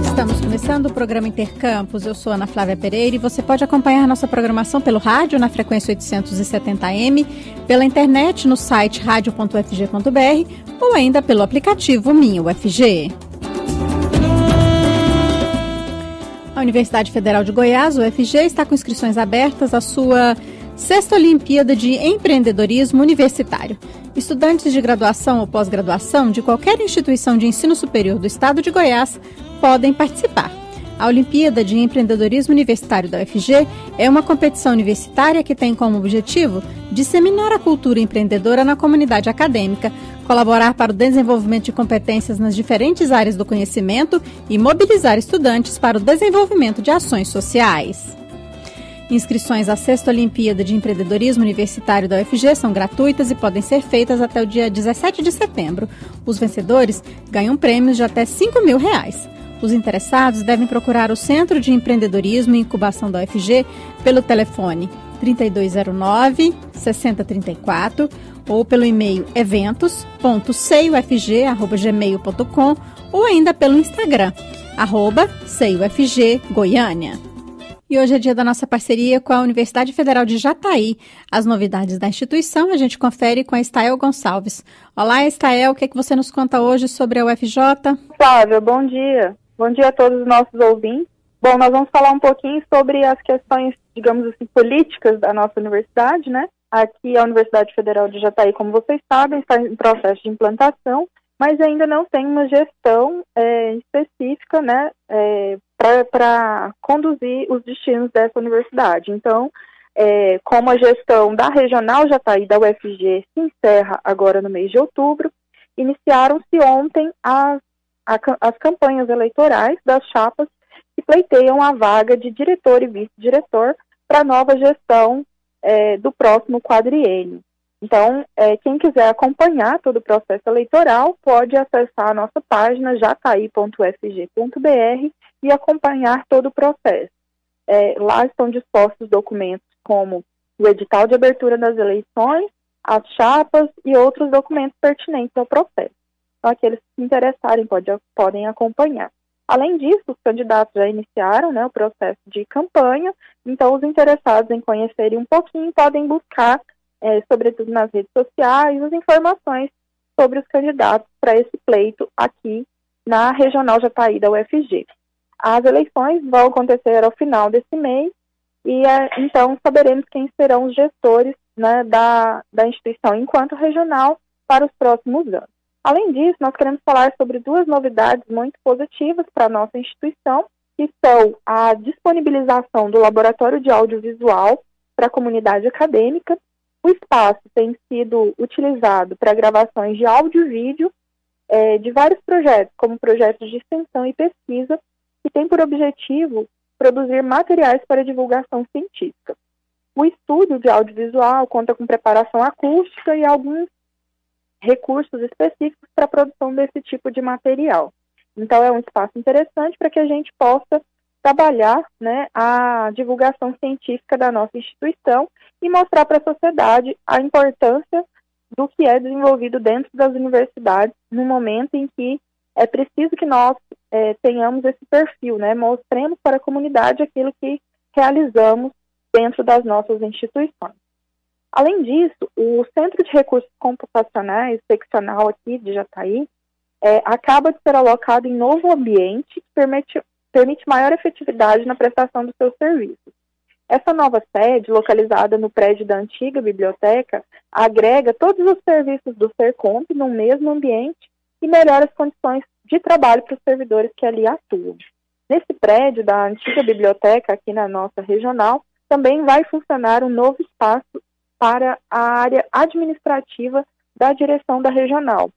Estamos começando o programa Intercampus. Eu sou Ana Flávia Pereira e você pode acompanhar nossa programação pelo rádio na frequência 870M, pela internet no site radio.ufg.br ou ainda pelo aplicativo Minha UFG. A Universidade Federal de Goiás, UFG, está com inscrições abertas à sua 6ª Olimpíada de Empreendedorismo Universitário. Estudantes de graduação ou pós-graduação de qualquer instituição de ensino superior do estado de Goiás podem participar. A Olimpíada de Empreendedorismo Universitário da UFG é uma competição universitária que tem como objetivo disseminar a cultura empreendedora na comunidade acadêmica, colaborar para o desenvolvimento de competências nas diferentes áreas do conhecimento e mobilizar estudantes para o desenvolvimento de ações sociais. Inscrições à 6ª Olimpíada de Empreendedorismo Universitário da UFG são gratuitas e podem ser feitas até o dia 17 de setembro. Os vencedores ganham prêmios de até R$5.000. Os interessados devem procurar o Centro de Empreendedorismo e Incubação da UFG pelo telefone 3209-6034 ou pelo e-mail eventos.ceiufg@gmail.com ou ainda pelo Instagram, @ceiufggoiânia. E hoje é dia da nossa parceria com a Universidade Federal de Jataí. As novidades da instituição a gente confere com a Estael Gonçalves. Olá, Estael, o que você nos conta hoje sobre a UFJ? Flávia, bom dia. Bom dia a todos os nossos ouvintes. Bom, nós vamos falar um pouquinho sobre as questões, digamos assim, políticas da nossa universidade, né? Aqui a Universidade Federal de Jataí, como vocês sabem, está em processo de implantação, mas ainda não tem uma gestão específica, né, para conduzir os destinos dessa universidade. Então, como a gestão da Regional Jataí da UFG se encerra agora no mês de outubro, iniciaram-se ontem as campanhas eleitorais das chapas que pleiteiam a vaga de diretor e vice-diretor para a nova gestão do próximo quadriênio. Então, quem quiser acompanhar todo o processo eleitoral pode acessar a nossa página jatai.ufg.br e acompanhar todo o processo. Lá estão dispostos documentos como o edital de abertura das eleições, as chapas e outros documentos pertinentes ao processo. Então, aqueles que se interessarem podem acompanhar. Além disso, os candidatos já iniciaram, né, o processo de campanha, então os interessados em conhecerem um pouquinho podem buscar, sobretudo nas redes sociais, as informações sobre os candidatos para esse pleito aqui na Regional Jataí da UFG. As eleições vão acontecer ao final desse mês e então saberemos quem serão os gestores, né, da instituição enquanto regional para os próximos anos. Além disso, nós queremos falar sobre duas novidades muito positivas para a nossa instituição, que são a disponibilização do Laboratório de Audiovisual para a comunidade acadêmica. O espaço tem sido utilizado para gravações de áudio e vídeo de vários projetos, como projetos de extensão e pesquisa, que tem por objetivo produzir materiais para divulgação científica. O estúdio de audiovisual conta com preparação acústica e alguns recursos específicos para a produção desse tipo de material. Então, é um espaço interessante para que a gente possa trabalhar, né, a divulgação científica da nossa instituição e mostrar para a sociedade a importância do que é desenvolvido dentro das universidades no momento em que é preciso que nós tenhamos esse perfil, né, mostremos para a comunidade aquilo que realizamos dentro das nossas instituições. Além disso, o Centro de Recursos Computacionais seccional aqui de Jataí acaba de ser alocado em novo ambiente que permite maior efetividade na prestação dos seus serviços. Essa nova sede, localizada no prédio da antiga biblioteca, agrega todos os serviços do Sercomp no mesmo ambiente e melhora as condições de trabalho para os servidores que ali atuam. Nesse prédio da antiga biblioteca, aqui na nossa regional, também vai funcionar um novo espaço para a área administrativa da direção da regional.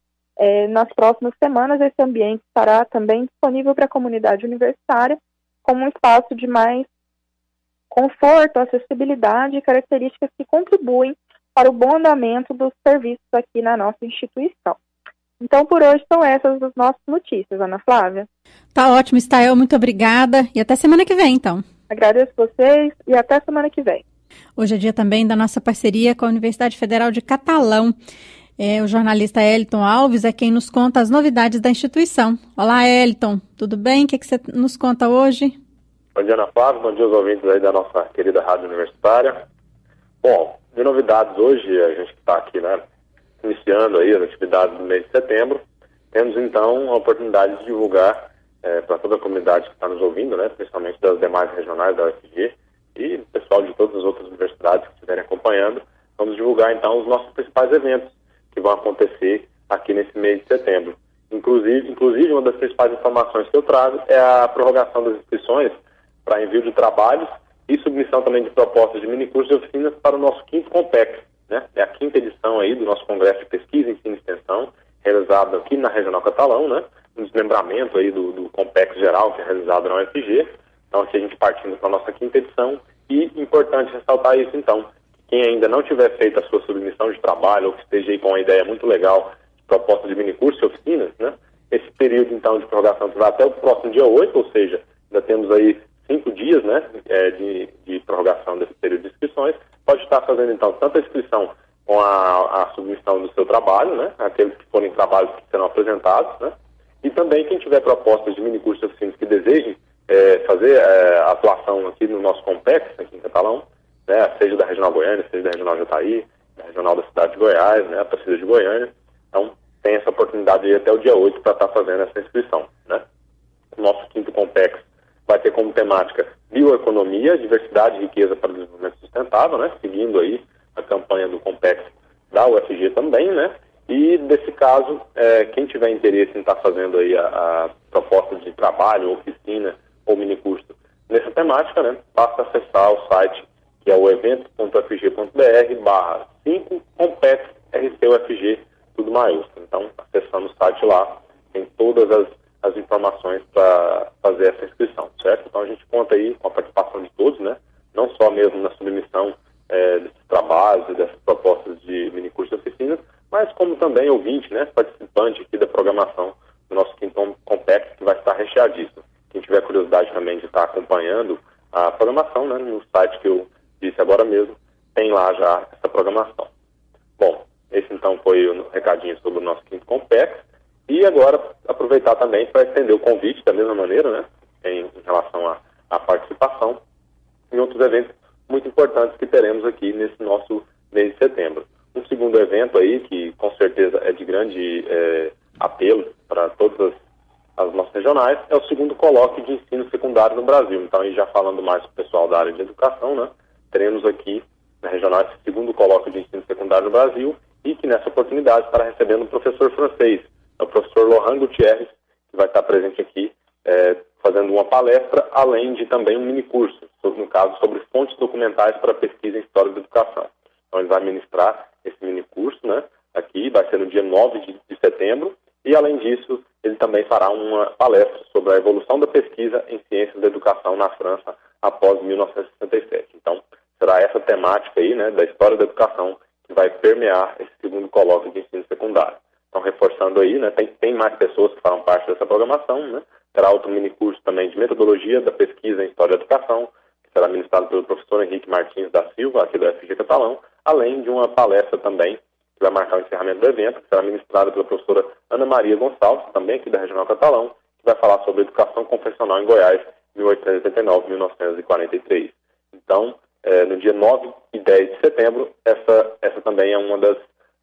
Nas próximas semanas, esse ambiente estará também disponível para a comunidade universitária como um espaço de mais conforto, acessibilidade e características que contribuem para o bom andamento dos serviços aqui na nossa instituição. Então, por hoje, são essas as nossas notícias, Ana Flávia. Tá ótimo, Estael, muito obrigada e até semana que vem, então. Agradeço vocês e até semana que vem. Hoje é dia também da nossa parceria com a Universidade Federal de Catalão. O jornalista Eliton Alves é quem nos conta as novidades da instituição. Olá, Eliton, tudo bem? O que você nos conta hoje? Bom dia, Ana Flávia. Bom dia aos ouvintes aí da nossa querida Rádio Universitária. Bom, de novidades hoje, a gente está aqui, né, iniciando aí as atividades do mês de setembro. Temos, então, a oportunidade de divulgar para toda a comunidade que está nos ouvindo, né, principalmente das demais regionais da UFG e pessoal de todas as outras universidades que estiverem acompanhando. Vamos divulgar, então, os nossos principais eventos que vão acontecer aqui nesse mês de setembro. Inclusive, uma das principais informações que eu trago é a prorrogação das inscrições para envio de trabalhos e submissão também de propostas de minicursos e oficinas para o nosso 5º Compex, né? É a 5ª edição aí do nosso Congresso de Pesquisa, Ensino e Extensão, realizado aqui na Regional Catalão, né? Um desmembramento aí do Compex geral que é realizado na UFG. Então, aqui a gente partindo para a nossa 5ª edição e importante ressaltar isso, então, quem ainda não tiver feito a sua submissão de trabalho ou que esteja aí com uma ideia muito legal de proposta de minicurso e oficinas, né? Esse período, então, de prorrogação que vai até o próximo dia 8, ou seja, ainda temos aí 5 dias, né, de prorrogação desse período de inscrições. Pode estar fazendo, então, tanto a inscrição com a submissão do seu trabalho, né, aqueles que forem trabalhos que serão apresentados, né, e também quem tiver propostas de minicursos e oficinas que desejem fazer a atuação aqui no nosso Compex, aqui em Catalão, né, seja da Regional Goiânia, seja da Regional Jataí, da Regional da Cidade de Goiás, né, a Torcida de Goiânia. Então, tem essa oportunidade aí até o dia 8 para estar fazendo essa inscrição, né. O nosso 5º Compex vai ter como temática bioeconomia, diversidade e riqueza para o desenvolvimento sustentável, né, seguindo aí a campanha do Compex da UFG também, né, e nesse caso, quem tiver interesse em estar fazendo aí a proposta de trabalho, oficina ou minicurso nessa temática, né, basta acessar o site que é o evento.fg.br/5CompexRCUFG, tudo maiúsculo. Então, acessando o site lá, tem todas as informações para fazer essa inscrição, certo? Então, a gente conta aí com a participação de todos, né? Não só mesmo na submissão desses trabalhos e dessas propostas de minicurso e oficinas, mas como também ouvinte, né? Participante aqui da programação do nosso 5º Compex, que vai estar recheadíssimo. Quem tiver curiosidade também de estar acompanhando a programação, né? No site que eu disse agora mesmo, tem lá já essa programação. Bom, esse então foi o recadinho sobre o nosso 5º Compex. E agora aproveitar também para estender o convite da mesma maneira, né, em relação à participação em outros eventos muito importantes que teremos aqui nesse nosso mês de setembro. Um segundo evento aí, que com certeza é de grande apelo para todas as nossas regionais, é o 2º Colóquio de Ensino Secundário no Brasil. Então, aí já falando mais com o pessoal da área de educação, né, teremos aqui na regional esse 2º Colóquio de Ensino Secundário no Brasil e que nessa oportunidade estará recebendo um professor francês, o professor Laurent Gutierrez, que vai estar presente aqui fazendo uma palestra, além de também um minicurso, no caso, sobre fontes documentais para pesquisa em História da Educação. Então, ele vai ministrar esse minicurso, né, aqui, vai ser no dia 9 de setembro, e, além disso, ele também fará uma palestra sobre a evolução da pesquisa em ciências da educação na França após 1967. Então, será essa temática aí, né, da história da educação que vai permear esse 2º Colóquio de Ensino Secundário. Então, reforçando aí, né, tem mais pessoas que farão parte dessa programação, né? Terá outro minicurso também de metodologia da pesquisa em História da Educação, que será ministrado pelo professor Henrique Martins da Silva, aqui do UFG Catalão, além de uma palestra também, que vai marcar o encerramento do evento, que será ministrada pela professora Ana Maria Gonçalves, também aqui da Regional Catalão, que vai falar sobre educação confessional em Goiás, 1889-1943. Então, no dia 9 e 10 de setembro, essa também é uma das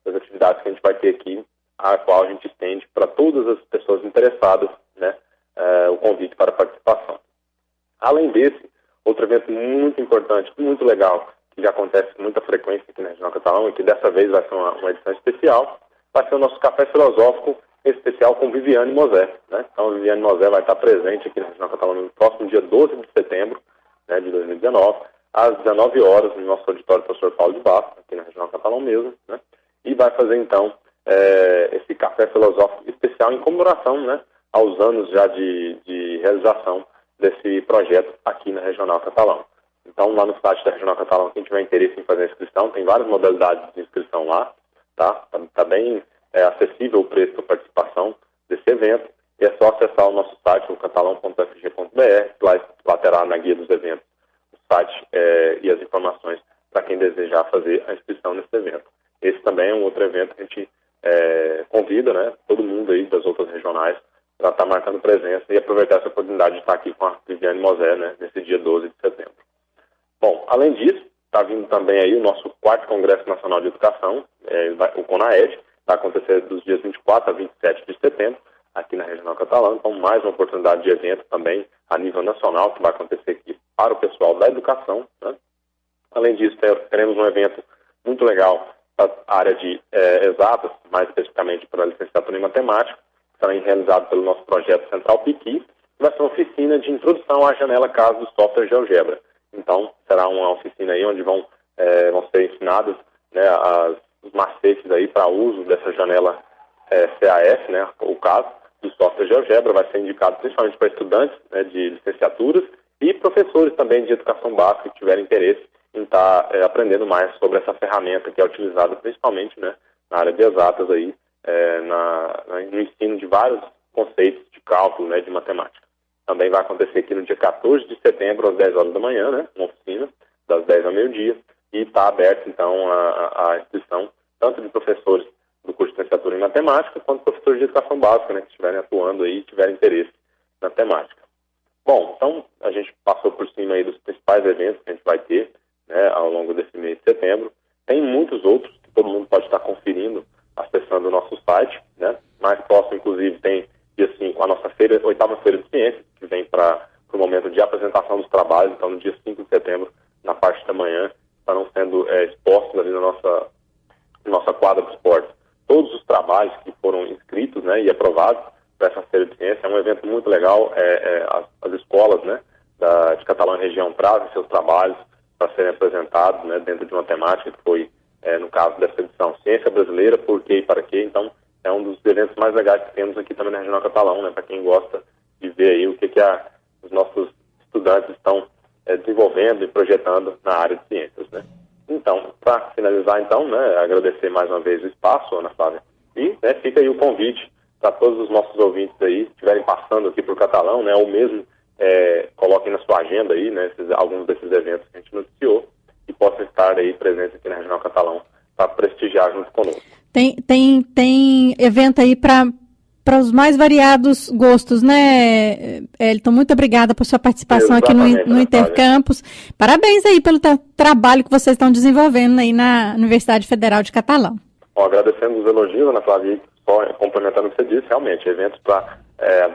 atividades que a gente vai ter aqui, a qual a gente estende para todas as pessoas interessadas, né, o convite para a participação. Além desse, outro evento muito importante, muito legal, que já acontece com muita frequência aqui na Regional Catalão e que dessa vez vai ser uma edição especial, vai ser o nosso Café Filosófico especial com Viviane Mosé, né? Então, a Viviane Mosé vai estar presente aqui na Regional Catalão no próximo dia 12 de setembro, né, de 2019, às 19 horas, no nosso auditório professor Paulo de Bastos, aqui na Regional Catalão mesmo, né? E vai fazer, então, esse Café Filosófico especial em comemoração, né, aos anos já de realização desse projeto aqui na Regional Catalão. Então, lá no site da Regional Catalão, quem tiver interesse em fazer a inscrição, tem várias modalidades de inscrição lá, tá? Tá bem acessível o preço para participação desse evento, e é só acessar o nosso site, o catalão.fg.br, lá terá na guia dos eventos o site e as informações para quem desejar fazer a inscrição nesse evento. Esse também é um outro evento que a gente convida, né, todo mundo aí das outras regionais para estar marcando presença e aproveitar essa oportunidade de estar aqui com a Viviane Mosé, né, nesse dia 12 de setembro. Bom, além disso, está vindo também aí o nosso 4º Congresso Nacional de Educação, o CONAED, vai acontecer dos dias 24 a 27 de setembro, aqui na Regional Catalã. Então, mais uma oportunidade de evento também a nível nacional, que vai acontecer aqui para o pessoal da educação, né? Além disso, teremos um evento muito legal para a área de exatas, mais especificamente para a licenciatura em matemática, também realizado pelo nosso projeto Central Piqui, que vai ser uma oficina de introdução à janela CAS do software GeoGebra. Então, será uma oficina aí onde vão ser ensinados, né, os macetes aí para uso dessa janela CAS, né, o CAS do software GeoGebra. Vai ser indicado principalmente para estudantes, né, de licenciaturas e professores também de educação básica que tiverem interesse em estar aprendendo mais sobre essa ferramenta que é utilizada principalmente, né, na área de exatas aí, no ensino de vários conceitos de cálculo, né, de matemática. Também vai acontecer aqui no dia 14 de setembro, às 10 horas da manhã, né, uma oficina, das 10 ao meio-dia, e está aberta, então, a inscrição tanto de professores do curso de licenciatura em matemática, quanto professores de educação básica, né, que estiverem atuando aí e tiverem interesse na temática. Bom, então, a gente passou por cima aí dos principais eventos que a gente vai ter, né, ao longo desse mês de setembro. Tem muitos outros que todo mundo pode estar conferindo acessando o nosso site, né? Mais próximo, inclusive, tem dia 5 a nossa 8ª Feira de Ciências, que vem para o momento de apresentação dos trabalhos. Então, no dia 5 de setembro, na parte da manhã, estarão sendo expostos ali na nossa quadra de esportes todos os trabalhos que foram inscritos, né, e aprovados para essa Feira de Ciências. É um evento muito legal. As escolas, né, de Catalão e região trazem seus trabalhos para serem apresentados, né, dentro de uma temática que foi, no caso dessa edição, Ciência Brasileira, Por quê e Para quê. Então, é um dos eventos mais legais que temos aqui também na Regional Catalão, né, para quem gosta de ver aí o que os nossos estudantes estão desenvolvendo e projetando na área de ciências, né. Então, para finalizar, então, né, agradecer mais uma vez o espaço, Ana Flávia, e, né, fica aí o convite para todos os nossos ouvintes aí, que estiverem passando aqui por Catalão, né, ou mesmo coloquem na sua agenda aí, né, alguns desses eventos que a gente noticiou, e possam estar aí presentes aqui na Regional Catalão para prestigiar junto conosco. Tem evento aí para os mais variados gostos, né, Elton? Muito obrigada por sua participação. Exatamente, aqui no Intercampus. Parabéns aí pelo trabalho que vocês estão desenvolvendo aí na Universidade Federal de Catalão. Bom, agradecendo os elogios, Ana Flávia, só complementando o que você disse, realmente, eventos para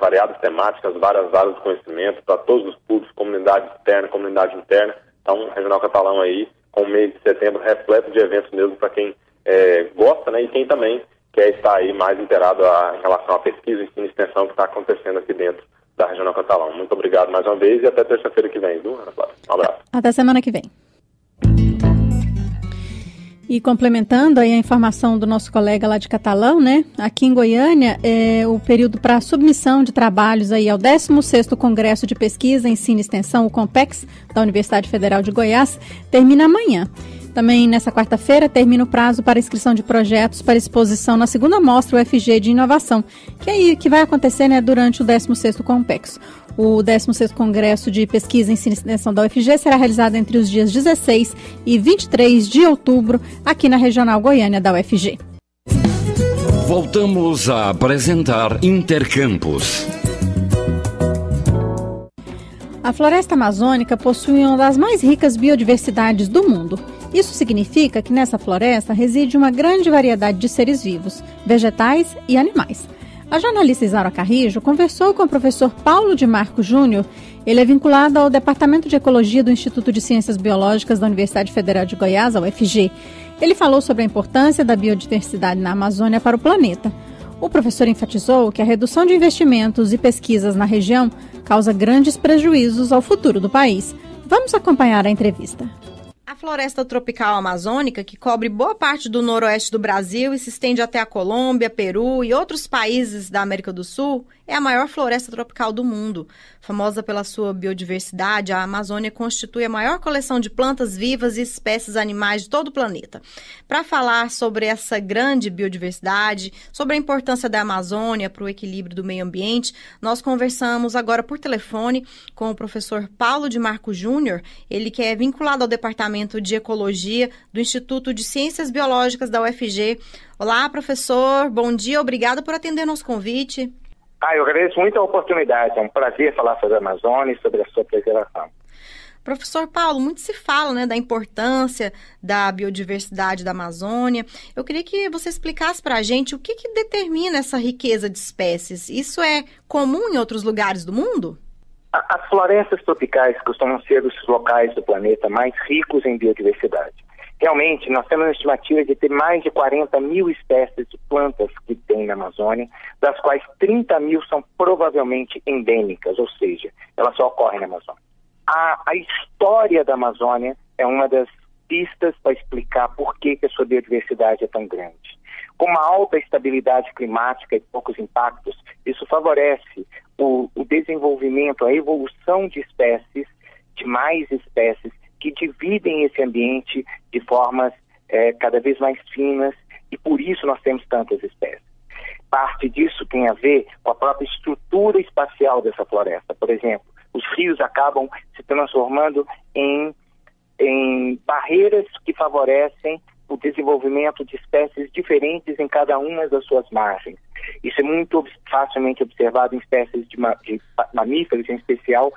variadas temáticas, várias áreas de conhecimento, para todos os públicos, comunidade externa, comunidade interna. Então, Regional Catalão aí, com o mês de setembro, repleto de eventos mesmo para quem gosta, né, e quem também quer estar aí mais inteirado em relação à pesquisa, ensino e extensão que está acontecendo aqui dentro da Regional Catalão. Muito obrigado mais uma vez e até terça-feira que vem, viu, Ana Flávia? Um abraço. Até semana que vem. E complementando aí a informação do nosso colega lá de Catalão, né? Aqui em Goiânia, o período para submissão de trabalhos aí ao 16º Congresso de Pesquisa, Ensino e Extensão, o COMPEX, da Universidade Federal de Goiás, termina amanhã. Também nessa quarta-feira termina o prazo para inscrição de projetos para exposição na segunda mostra UFG de Inovação, que vai acontecer, né, durante o 16º COMPEX. O 16º Congresso de Pesquisa, Ensino e Extensão da UFG será realizado entre os dias 16 e 23 de outubro, aqui na Regional Goiânia da UFG. Voltamos a apresentar Intercampus. A floresta amazônica possui uma das mais ricas biodiversidades do mundo. Isso significa que nessa floresta reside uma grande variedade de seres vivos, vegetais e animais. A jornalista Isaura Carrijo conversou com o professor Paulo de Marco Júnior. Ele é vinculado ao Departamento de Ecologia do Instituto de Ciências Biológicas da Universidade Federal de Goiás, a UFG. Ele falou sobre a importância da biodiversidade na Amazônia para o planeta. O professor enfatizou que a redução de investimentos e pesquisas na região causa grandes prejuízos ao futuro do país. Vamos acompanhar a entrevista. A floresta tropical amazônica, que cobre boa parte do noroeste do Brasil e se estende até a Colômbia, Peru e outros países da América do Sul, é a maior floresta tropical do mundo. Famosa pela sua biodiversidade, a Amazônia constitui a maior coleção de plantas vivas e espécies animais de todo o planeta. Para falar sobre essa grande biodiversidade, sobre a importância da Amazônia para o equilíbrio do meio ambiente, nós conversamos agora por telefone com o professor Paulo de Marco Júnior, ele que é vinculado ao Departamento Departamento de Ecologia do Instituto de Ciências Biológicas da UFG. Olá, professor. Bom dia. Obrigada por atender nosso convite. Eu agradeço muito a oportunidade. É um prazer falar sobre a Amazônia e sobre a sua preservação. Professor Paulo, muito se fala, né, da importância da biodiversidade da Amazônia. Eu queria que você explicasse para a gente o que determina essa riqueza de espécies. Isso é comum em outros lugares do mundo? As florestas tropicais costumam ser os locais do planeta mais ricos em biodiversidade. Realmente, nós temos uma estimativa de ter mais de 40 mil espécies de plantas que tem na Amazônia, das quais 30 mil são provavelmente endêmicas, ou seja, elas só ocorrem na Amazônia. A história da Amazônia é uma das pistas para explicar por que a sua biodiversidade é tão grande. Com uma alta estabilidade climática e poucos impactos, isso favorece o desenvolvimento, a evolução de espécies, de mais espécies, que dividem esse ambiente de formas cada vez mais finas, e por isso nós temos tantas espécies. Parte disso tem a ver com a própria estrutura espacial dessa floresta. Por exemplo, os rios acabam se transformando em barreiras que favorecem o desenvolvimento de espécies diferentes em cada uma das suas margens. Isso é muito facilmente observado em espécies de mamíferos, em especial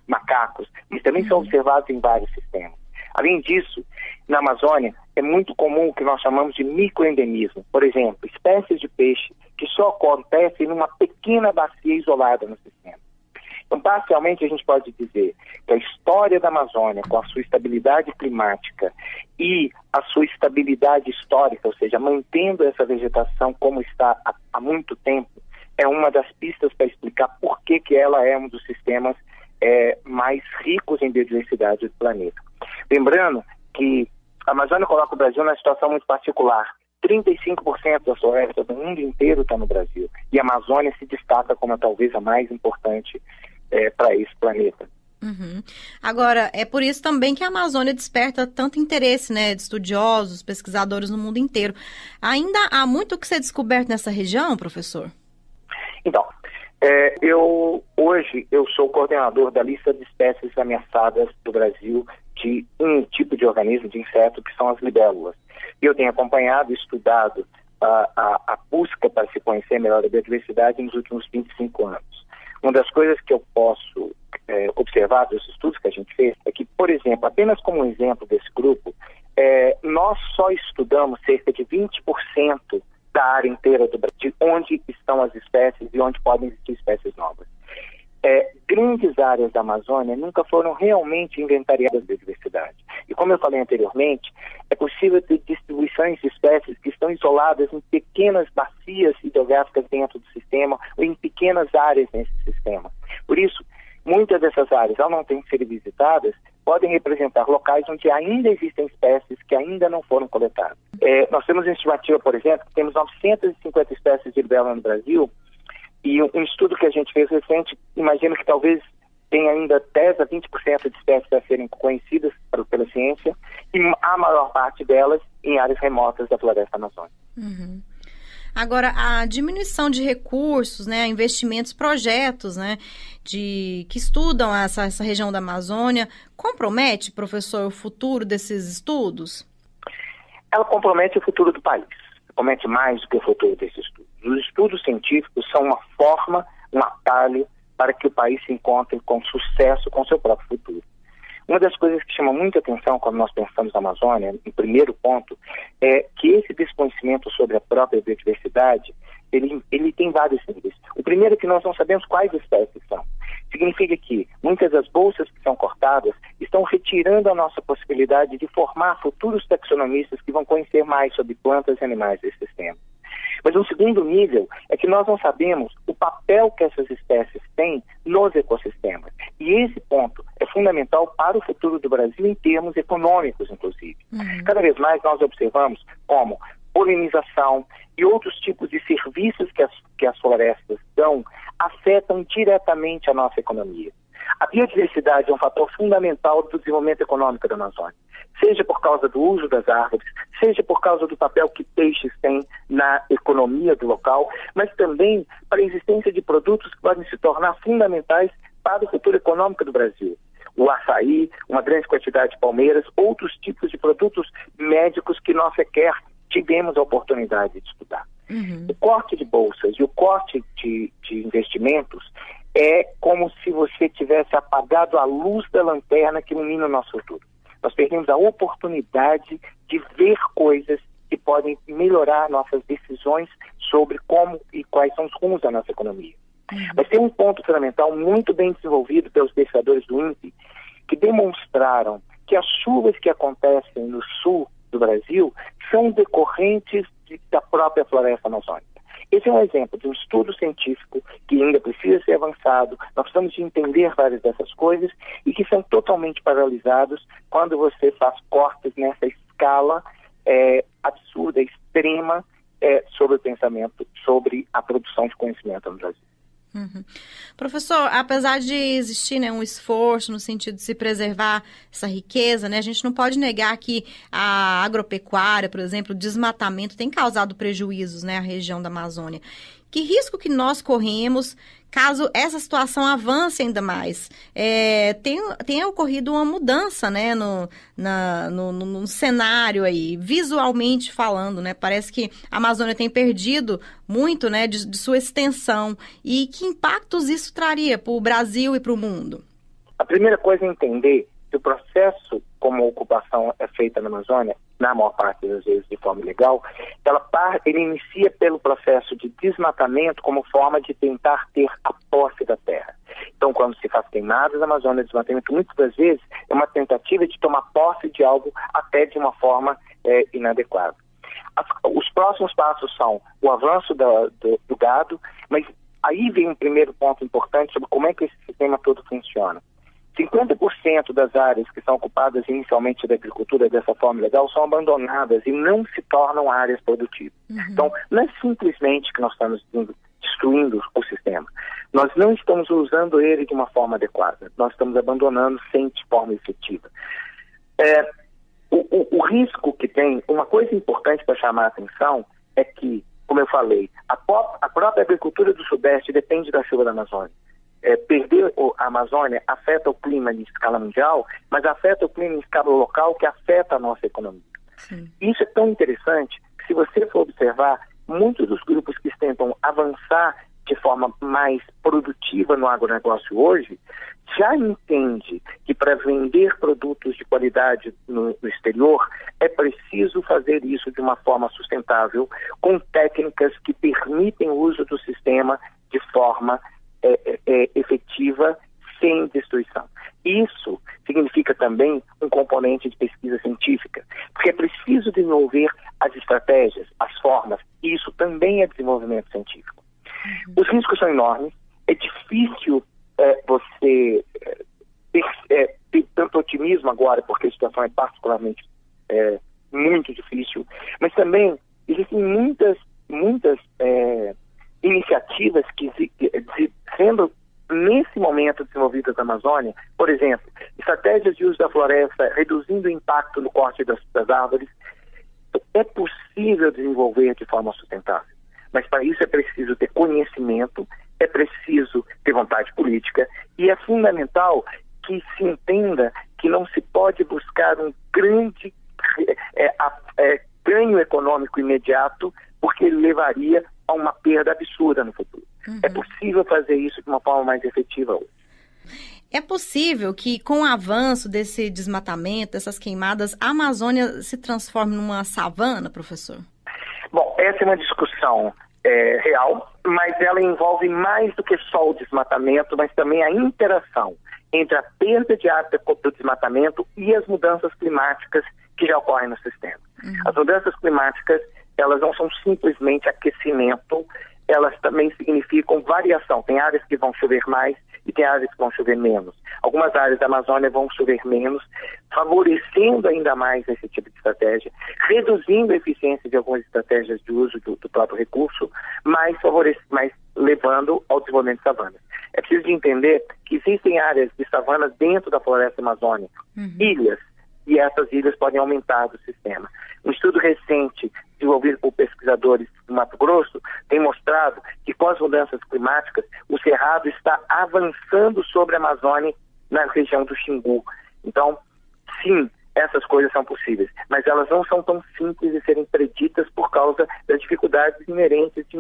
macacos, mas também são observados em vários sistemas. Além disso, na Amazônia é muito comum o que nós chamamos de microendemismo. Por exemplo, espécies de peixe que só acontecem numa pequena bacia isolada no sistema. Então, parcialmente, a gente pode dizer que a história da Amazônia, com a sua estabilidade climática e a sua estabilidade histórica, ou seja, mantendo essa vegetação como está há muito tempo, é uma das pistas para explicar por que ela é um dos sistemas mais ricos em biodiversidade do planeta. Lembrando que a Amazônia coloca o Brasil numa situação muito particular. 35% da floresta do mundo inteiro está no Brasil. E a Amazônia se destaca como talvez a mais importante para esse planeta. Uhum. Agora, é por isso também que a Amazônia desperta tanto interesse, né, de estudiosos, pesquisadores no mundo inteiro. Ainda há muito o que ser descoberto nessa região, professor? Então, hoje eu sou coordenador da lista de espécies ameaçadas do Brasil de um tipo de organismo, de inseto, que são as libélulas. Eu tenho acompanhado e estudado a busca para se conhecer melhor a biodiversidade nos últimos 25 anos. Uma das coisas que eu posso observar dos estudos que a gente fez é que, por exemplo, apenas como um exemplo desse grupo, nós só estudamos cerca de 20% da área inteira do Brasil, onde estão as espécies e onde podem existir espécies novas. Grandes áreas da Amazônia nunca foram realmente inventariadas de biodiversidade. E como eu falei anteriormente, é possível ter distribuições de espécies que estão isoladas em pequenas bacias hidrográficas dentro do sistema ou em pequenas áreas nesse sistema. Por isso, muitas dessas áreas, ao não terem sido visitadas, podem representar locais onde ainda existem espécies que ainda não foram coletadas. Nós temos uma estimativa, por exemplo, que temos 950 espécies de libélula no Brasil, e um estudo que a gente fez recente, imagino que talvez tenha ainda 10 a 20% de espécies a serem conhecidas pela ciência, e a maior parte delas em áreas remotas da floresta amazônica. Uhum. Agora, a diminuição de recursos, né, investimentos, projetos, né, que estudam essa região da Amazônia, compromete, professor, o futuro desses estudos? Ela compromete o futuro do país. Compromete mais do que o futuro desses estudos. Os estudos científicos são uma forma, um atalho para que o país se encontre com sucesso com seu próprio futuro. Uma das coisas que chama muita atenção quando nós pensamos na Amazônia, em primeiro ponto, é que esse desconhecimento sobre a própria biodiversidade, ele tem vários níveis. O primeiro é que nós não sabemos quais espécies são. Significa que muitas das bolsas que são cortadas estão retirando a nossa possibilidade de formar futuros taxonomistas que vão conhecer mais sobre plantas e animais desse sistema. Mas um segundo nível é que nós não sabemos o papel que essas espécies têm nos ecossistemas. E esse ponto é fundamental para o futuro do Brasil em termos econômicos, inclusive. Uhum. Cada vez mais nós observamos como polinização e outros tipos de serviços que as florestas dão afetam diretamente a nossa economia. A biodiversidade é um fator fundamental do desenvolvimento econômico da Amazônia, seja por causa do uso das árvores, seja por causa do papel que peixes têm na economia do local, mas também para a existência de produtos que podem se tornar fundamentais para o futuro econômico do Brasil. o açaí, uma grande quantidade de palmeiras, outros tipos de produtos médicos que nós sequer tivemos a oportunidade de estudar. O corte de bolsas e o corte de investimentos é como se você tivesse apagado a luz da lanterna que ilumina o nosso futuro. Nós perdemos a oportunidade de ver coisas que podem melhorar nossas decisões sobre como e quais são os rumos da nossa economia. Mas tem um ponto fundamental muito bem desenvolvido pelos pesquisadores do INPE, que demonstraram que as chuvas que acontecem no sul do Brasil são decorrentes da própria floresta amazônica. Esse é um exemplo de um estudo científico que ainda precisa ser avançado. Nós precisamos de entender várias dessas coisas e que são totalmente paralisados quando você faz cortes nessa escala absurda, extrema, sobre o pensamento, sobre a produção de conhecimento no Brasil. Professor, apesar de existir, né, um esforço no sentido de se preservar essa riqueza, né, a gente não pode negar que a agropecuária, por exemplo, o desmatamento tem causado prejuízos, né, à região da Amazônia. Que risco que nós corremos caso essa situação avance ainda mais? Tem ocorrido uma mudança, né, no cenário aí, visualmente falando, né? Parece que a Amazônia tem perdido muito, né, de sua extensão. E que impactos isso traria para o Brasil e para o mundo? A primeira coisa é entender que o processo, como a ocupação é feita na Amazônia, na maior parte das vezes de forma ilegal, ele inicia pelo processo de desmatamento como forma de tentar ter a posse da terra. Então, quando se faz queimadas na Amazônia, desmatamento, muitas das vezes é uma tentativa de tomar posse de algo até de uma forma inadequada. Os próximos passos são o avanço do gado, mas aí vem um primeiro ponto importante sobre como é que esse sistema todo funciona. 50% das áreas que são ocupadas inicialmente da agricultura dessa forma ilegal são abandonadas e não se tornam áreas produtivas. Então, não é simplesmente que nós estamos destruindo o sistema. Nós não estamos usando ele de uma forma adequada. Nós estamos abandonando sem de forma efetiva. O risco que tem, uma coisa importante para chamar a atenção é que, como eu falei, a própria agricultura do Sudeste depende da chuva da Amazônia. Perder a Amazônia afeta o clima em escala mundial, mas afeta o clima em escala local, que afeta a nossa economia. Sim. Isso é tão interessante que, se você for observar, muitos dos grupos que tentam avançar de forma mais produtiva no agronegócio hoje, já entende que para vender produtos de qualidade no exterior, é preciso fazer isso de uma forma sustentável, com técnicas que permitem o uso do sistema de forma efetiva, sem destruição. Isso significa também um componente de pesquisa científica, porque é preciso desenvolver as estratégias, as formas, e isso também é desenvolvimento científico. Os riscos são enormes, é difícil você ter tanto otimismo agora, porque a situação é particularmente muito difícil, mas também existem muitas iniciativas que sendo nesse momento desenvolvidas na Amazônia, por exemplo, estratégias de uso da floresta, reduzindo o impacto no corte das árvores. É possível desenvolver de forma sustentável, mas para isso é preciso ter conhecimento, é preciso ter vontade política e é fundamental que se entenda que não se pode buscar um grande ganho econômico imediato, porque ele levaria a uma perda absurda no futuro. É possível fazer isso de uma forma mais efetiva hoje. É possível que, com o avanço desse desmatamento, dessas queimadas, a Amazônia se transforme numa savana, professor? Bom, essa é uma discussão real, mas ela envolve mais do que só o desmatamento, mas também a interação entre a perda de hábitat do desmatamento e as mudanças climáticas que já ocorrem no sistema. As mudanças climáticas, elas não são simplesmente aquecimento, elas também significam variação. Tem áreas que vão chover mais e tem áreas que vão chover menos. Algumas áreas da Amazônia vão chover menos, favorecendo ainda mais esse tipo de estratégia, reduzindo a eficiência de algumas estratégias de uso do próprio recurso, mas levando ao desenvolvimento de savanas. É preciso de entender que existem áreas de savanas dentro da floresta amazônica, ilhas, e essas ilhas podem aumentar do sistema. Um estudo recente, desenvolvido por pesquisadores do Mato Grosso, tem mostrado que, com as mudanças climáticas, o cerrado está avançando sobre a Amazônia na região do Xingu. Então, sim, essas coisas são possíveis, mas elas não são tão simples de serem preditas por causa das dificuldades inerentes de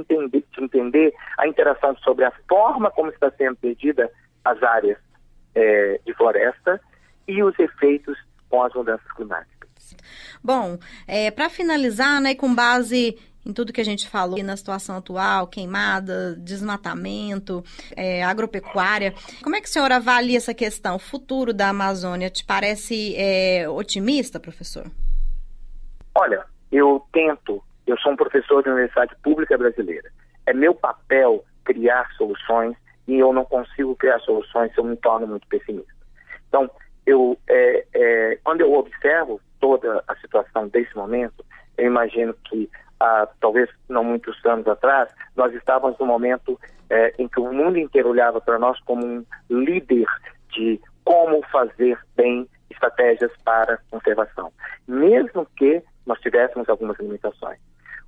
entender a interação sobre a forma como está sendo perdida as áreas de floresta e os efeitos com as mudanças climáticas. Bom, para finalizar, né, com base em tudo que a gente falou na situação atual, queimada, desmatamento, agropecuária, como é que o senhor avalia essa questão, o futuro da Amazônia? Te parece otimista, professor? Olha, eu sou um professor de universidade pública brasileira. É meu papel criar soluções e eu não consigo criar soluções se eu me torno muito pessimista. Então, quando eu observo toda a situação desse momento, eu imagino que talvez não muitos anos atrás, nós estávamos num momento em que o mundo inteiro olhava para nós como um líder de como fazer bem estratégias para conservação, mesmo que nós tivéssemos algumas limitações.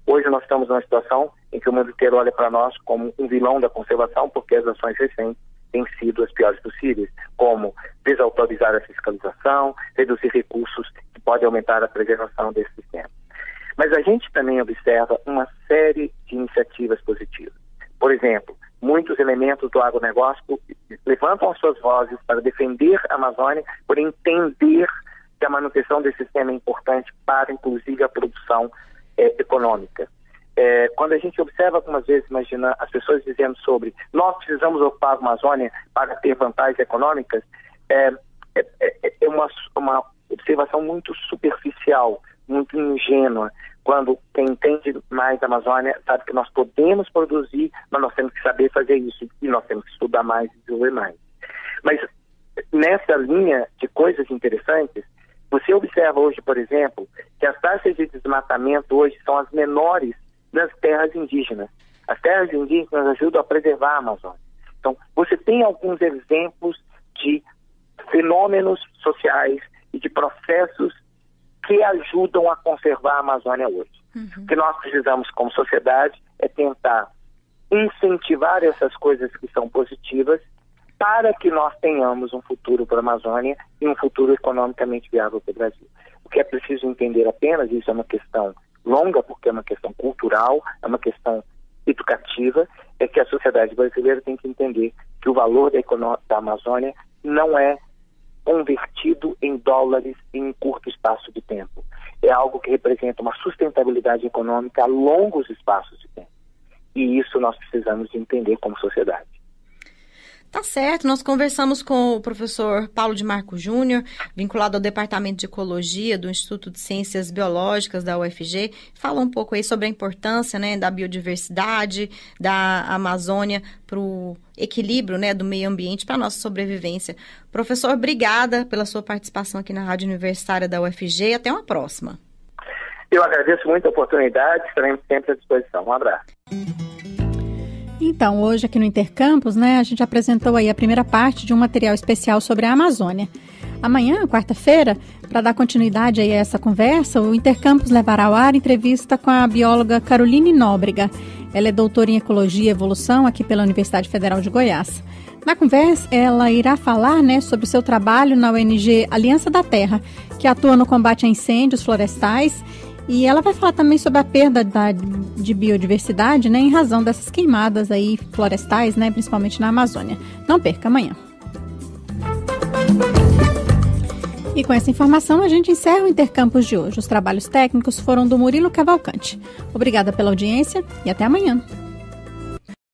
Hoje nós estamos numa situação em que o mundo inteiro olha para nós como um vilão da conservação, porque as ações recentes têm sido as piores possíveis, como desautorizar a fiscalização, reduzir recursos que podem aumentar a preservação desse sistema. Mas a gente também observa uma série de iniciativas positivas. Por exemplo, muitos elementos do agronegócio levantam as suas vozes para defender a Amazônia, por entender que a manutenção desse sistema é importante para, inclusive, a produção econômica. Quando a gente observa algumas vezes, imagina as pessoas dizendo sobre nós precisamos ocupar a Amazônia para ter vantagens econômicas, é uma observação muito superficial, muito ingênua, quando quem entende mais da Amazônia sabe que nós podemos produzir, mas nós temos que saber fazer isso e nós temos que estudar mais e desenvolver mais. Mas nessa linha de coisas interessantes, você observa hoje, por exemplo, que as taxas de desmatamento hoje são as menores das terras indígenas. As terras indígenas ajudam a preservar a Amazônia. Então, você tem alguns exemplos de fenômenos sociais e de processos que ajudam a conservar a Amazônia hoje. O que nós precisamos como sociedade é tentar incentivar essas coisas que são positivas para que nós tenhamos um futuro para a Amazônia e um futuro economicamente viável para o Brasil. O que é preciso entender apenas, isso é uma questão longa, porque é uma questão cultural, é uma questão educativa, é que a sociedade brasileira tem que entender que o valor da Amazônia não é convertido em dólares em um curto espaço de tempo. É algo que representa uma sustentabilidade econômica a longos espaços de tempo. E isso nós precisamos de entender como sociedade. Tá certo, nós conversamos com o professor Paulo de Marco Júnior, vinculado ao Departamento de Ecologia do Instituto de Ciências Biológicas da UFG, falou um pouco aí sobre a importância, né, da biodiversidade, da Amazônia para o equilíbrio, né, do meio ambiente para a nossa sobrevivência. Professor, obrigada pela sua participação aqui na Rádio Universitária da UFG e até uma próxima. Eu agradeço muito a oportunidade, estaremos sempre à disposição. Um abraço. Então, hoje aqui no Intercampus, né, a gente apresentou aí a primeira parte de um material especial sobre a Amazônia. Amanhã, quarta-feira, para dar continuidade aí a essa conversa, o Intercampus levará ao ar entrevista com a bióloga Caroline Nóbrega. Ela é doutora em Ecologia e Evolução aqui pela Universidade Federal de Goiás. Na conversa, ela irá falar, né, sobre o seu trabalho na ONG Aliança da Terra, que atua no combate a incêndios florestais. E ela vai falar também sobre a perda de biodiversidade, né, em razão dessas queimadas aí florestais, né, principalmente na Amazônia. Não perca amanhã. E com essa informação a gente encerra o Intercampus de hoje. Os trabalhos técnicos foram do Murilo Cavalcante. Obrigada pela audiência e até amanhã.